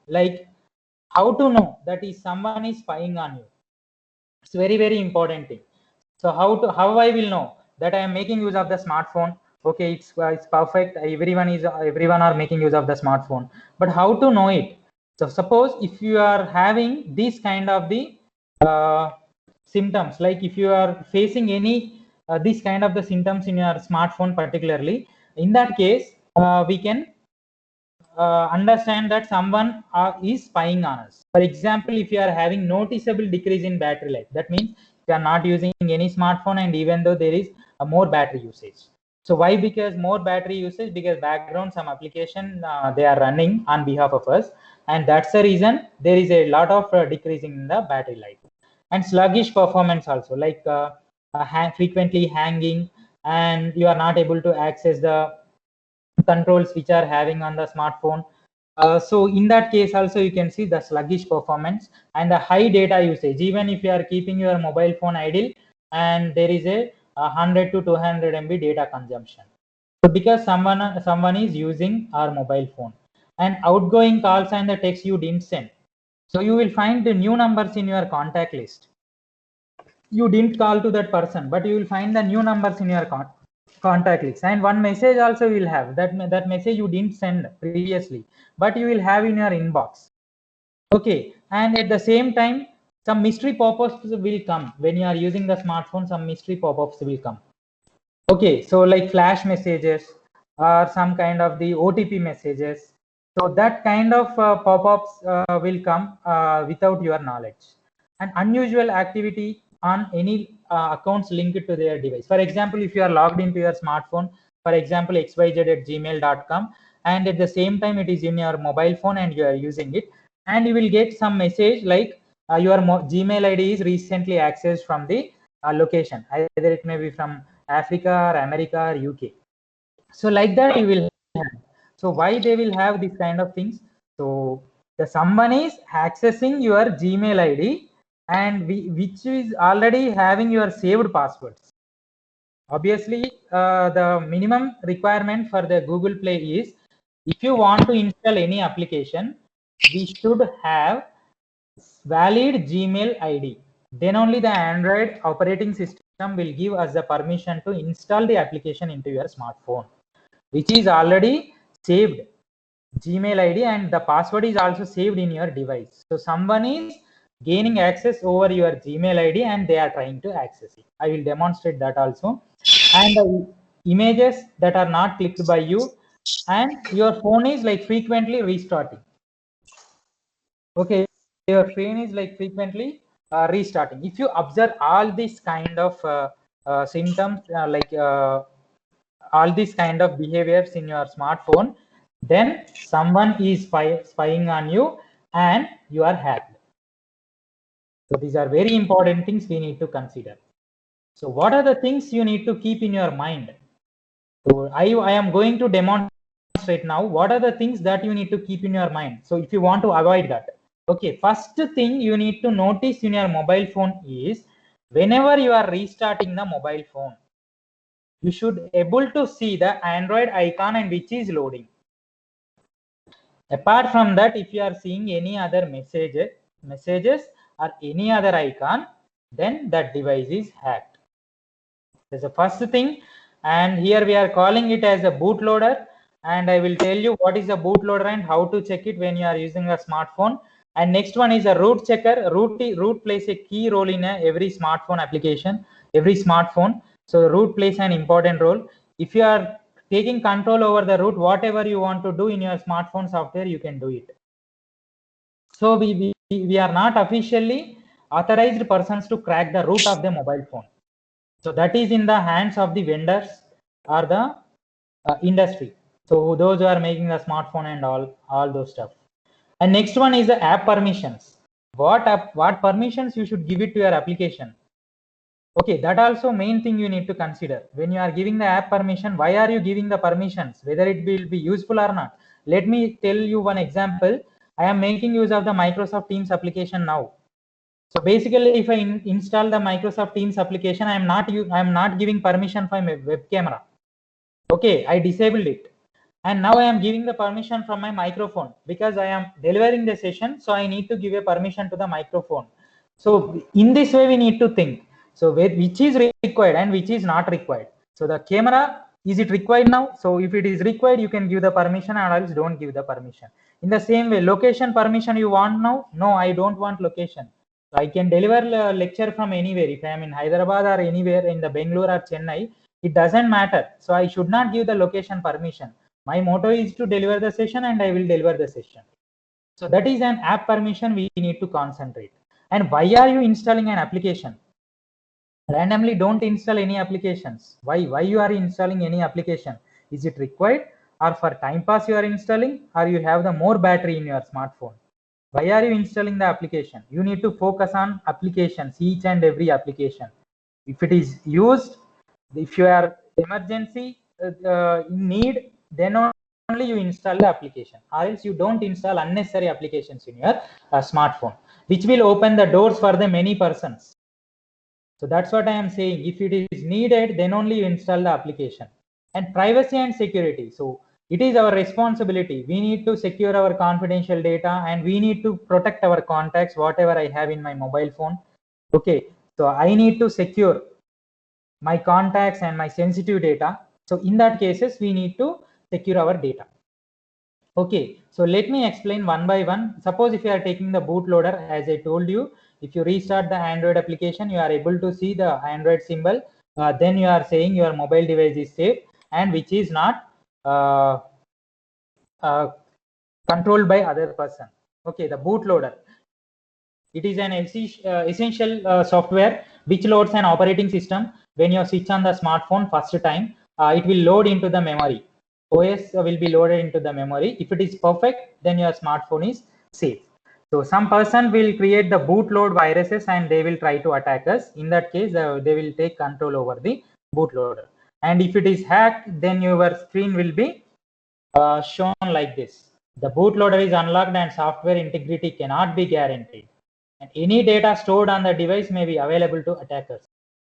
like how to know that is someone is spying on you. It's very, very important thing. So how I will know that I am making use of the smartphone? Okay, it's perfect. Everyone are making use of the smartphone, but how to know it? So suppose if you are having this kind of the uh, symptoms, like if you are facing any this kind of the symptoms in your smartphone particularly, in that case we can understand that someone is spying on us. For example, if you are having noticeable decrease in battery life, that means you are not using any smartphone, and even though there is a more battery usage. So why? Because more battery usage, because background some application they are running on behalf of us, and that's the reason there is a lot of decreasing in the battery life. And sluggish performance also, like frequently hanging, and you are not able to access the controls which are having on the smartphone. So in that case also you can see the sluggish performance and the high data usage. Even if you are keeping your mobile phone idle, and there is a 100 to 200 MB data consumption. So because someone is using our mobile phone. And outgoing calls and the text you didn't send. So you will find the new numbers in your contact list. You didn't call to that person, but you will find the new numbers in your contact list. And one message also will have that message you didn't send previously, but you will have in your inbox. Okay, and at the same time, some mystery pop-ups will come when you are using the smartphone. Some mystery pop-ups will come. Okay, so like flash messages or some kind of the OTP messages. So that kind of pop-ups will come without your knowledge. And unusual activity on any accounts linked to their device. For example, if you are logged into your smartphone, for example, xyz@gmail.com, and at the same time it is in your mobile phone and you are using it, and you will get some message like your Gmail ID is recently accessed from the location. Either it may be from Africa or America or UK. So like that you will have. So why they will have this kind of things? So the someone is accessing your Gmail ID, and which is already having your saved passwords. Obviously, the minimum requirement for the Google Play is, if you want to install any application, we should have valid Gmail ID. Then only the Android operating system will give us the permission to install the application into your smartphone, which is already saved Gmail ID, and the password is also saved in your device. So someone is gaining access over your Gmail ID and they are trying to access it. I will demonstrate that also. And the images that are not clicked by you, and your phone is like frequently restarting. Okay, your phone is like frequently restarting. If you observe all these kind of symptoms, all these kind of behaviors in your smartphone, then someone is spying on you and you are hacked. So these are very important things we need to consider. So what are the things you need to keep in your mind? So I am going to demonstrate now what are the things that you need to keep in your mind. So if you want to avoid that, okay, first thing you need to notice in your mobile phone is, whenever you are restarting the mobile phone, you should able to see the Android icon and which is loading. Apart from that, if you are seeing any other messages or any other icon, then that device is hacked. That's the first thing. And here we are calling it as a bootloader, and I will tell you what is a bootloader and how to check it when you are using a smartphone. And next one is a root checker. Root plays a key role in every smartphone application, every smartphone. So root plays an important role. If you are taking control over the root, whatever you want to do in your smartphone software, you can do it. So we are not officially authorized persons to crack the root of the mobile phone. So that is in the hands of the vendors or the industry. So those who are making the smartphone and all those stuff. And next one is the app permissions. What permissions you should give it to your application? Okay, that also main thing you need to consider when you are giving the app permission. Why are you giving the permissions? Whether it will be useful or not. Let me tell you one example. I am making use of the Microsoft Teams application now. So basically, if I install the Microsoft Teams application, I am not giving permission for my web camera. Okay, I disabled it. And now I am giving the permission from my microphone because I am delivering the session. So I need to give a permission to the microphone. So in this way, we need to think. So which is required and which is not required. So the camera, is it required now? So if it is required, you can give the permission, or else don't give the permission. In the same way, location permission you want now? No, I don't want location. So I can deliver a lecture from anywhere. If I am in Hyderabad or anywhere in the Bangalore or Chennai, it doesn't matter. So I should not give the location permission. My motto is to deliver the session, and I will deliver the session. So that is an app permission we need to concentrate. And why are you installing an application? Randomly don't install any applications. Why you are installing any application? Is it required, or for time pass you are installing, or you have the more battery in your smartphone? Why are you installing the application? You need to focus on applications, each and every application. If it is used, if you are emergency in need, then only you install the application, or else you don't install unnecessary applications in your smartphone, which will open the doors for the many persons. So that's what I am saying. If it is needed, then only you install the application. And privacy and security. So it is our responsibility. We need to secure our confidential data, and we need to protect our contacts, whatever I have in my mobile phone. Okay, so I need to secure my contacts and my sensitive data. So in that cases, we need to secure our data. Okay, so let me explain one by one. Suppose if you are taking the bootloader, as I told you, if you restart the Android application, you are able to see the Android symbol. Then you are saying your mobile device is safe and which is not controlled by other person. Okay, the bootloader. It is an essential software which loads an operating system when you switch on the smartphone first time. It will load into the memory. OS will be loaded into the memory. If it is perfect, then your smartphone is safe. So some person will create the bootload viruses and they will try to attack us. In that case, they will take control over the bootloader. And if it is hacked, then your screen will be shown like this. The bootloader is unlocked and software integrity cannot be guaranteed. And any data stored on the device may be available to attackers.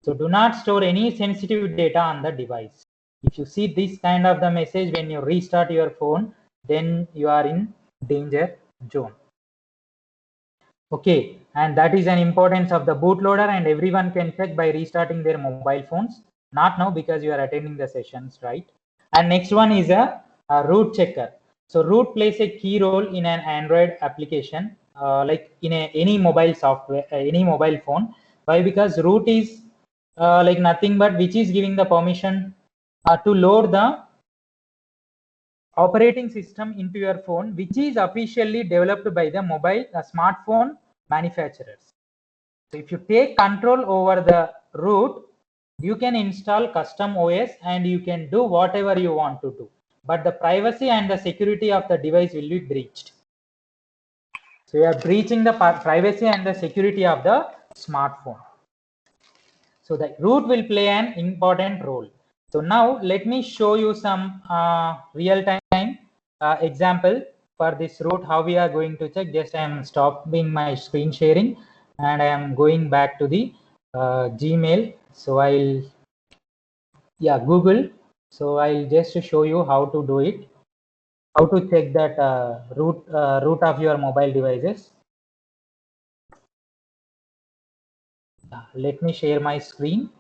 So do not store any sensitive data on the device. If you see this kind of the message when you restart your phone, then you are in danger zone. Okay, and that is an importance of the bootloader, and everyone can check by restarting their mobile phones. Not now because you are attending the sessions, right? And next one is a root checker. So root plays a key role in an Android application, like in any mobile software, any mobile phone. Why? Because root is like nothing but which is giving the permission to load the operating system into your phone, which is officially developed by the mobile smartphone manufacturers. So if you take control over the root, you can install custom OS and you can do whatever you want to do, but the privacy and the security of the device will be breached. So you are breaching the privacy and the security of the smartphone. So the root will play an important role. So now let me show you some real-time example for this root, how we are going to check. Just I am stopping my screen sharing and I am going back to the Gmail. So I'll, yeah, Google. So I'll just show you how to do it, how to check that root of your mobile devices. Let me share my screen.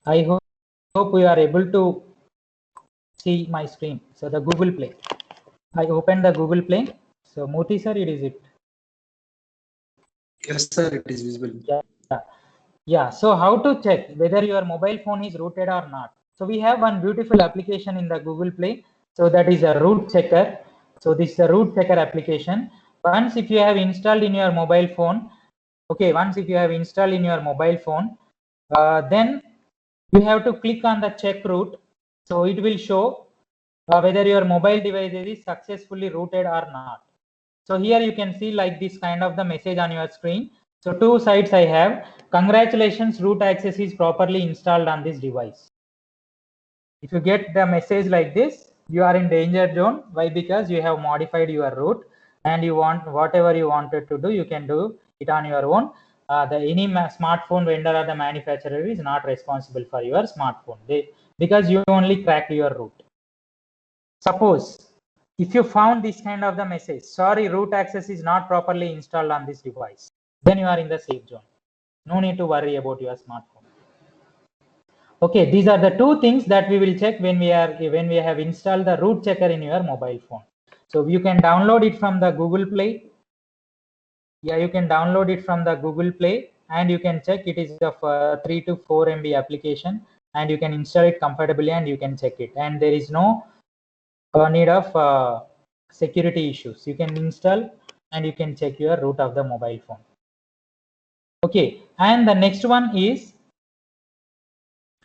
I hope we are able to see my screen. So the Google Play. I opened the Google Play. So Moti sir, it is it. Yes, sir, it is visible. Yeah. So how to check whether your mobile phone is rooted or not? So we have one beautiful application in the Google Play. So that is a root checker. So this is a root checker application. Once if you have installed in your mobile phone, okay, once if you have installed in your mobile phone, then you have to click on the check root. So it will show whether your mobile device is successfully rooted or not. So here you can see like this kind of the message on your screen. So two sides I have. Congratulations, root access is properly installed on this device. If you get the message like this, you are in danger zone. Why? Because you have modified your route and you want whatever you wanted to do, you can do it on your own. The any smartphone vendor or the manufacturer is not responsible for your smartphone, because you only cracked your route. Suppose if you found this kind of the message, sorry, root access is not properly installed on this device, then you are in the safe zone. No need to worry about your smartphone. Okay, these are the two things that we will check when we have installed the root checker in your mobile phone. So you can download it from the Google Play. Yeah, you can download it from the Google Play and you can check. It is a 3 to 4 MB application and you can install it comfortably and you can check it. And there is no need of security issues. You can install and you can check your root of the mobile phone. Okay, and the next one is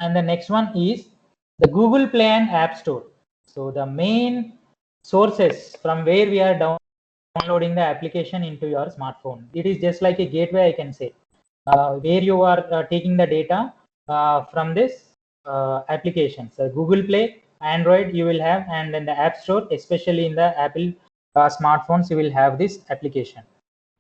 the Google Play and App Store. So the main sources from where we are downloading the application into your smartphone. It is just like a gateway, I can say, where you are taking the data from this application. So Google Play, Android you will have, and then the App Store, especially in the Apple smartphones, you will have this application.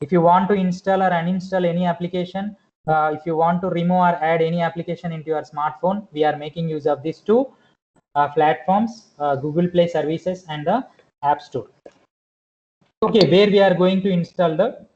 If you want to install or uninstall any application, if you want to remove or add any application into your smartphone, we are making use of these two platforms, Google Play services and the App Store. Okay, where we are going to install the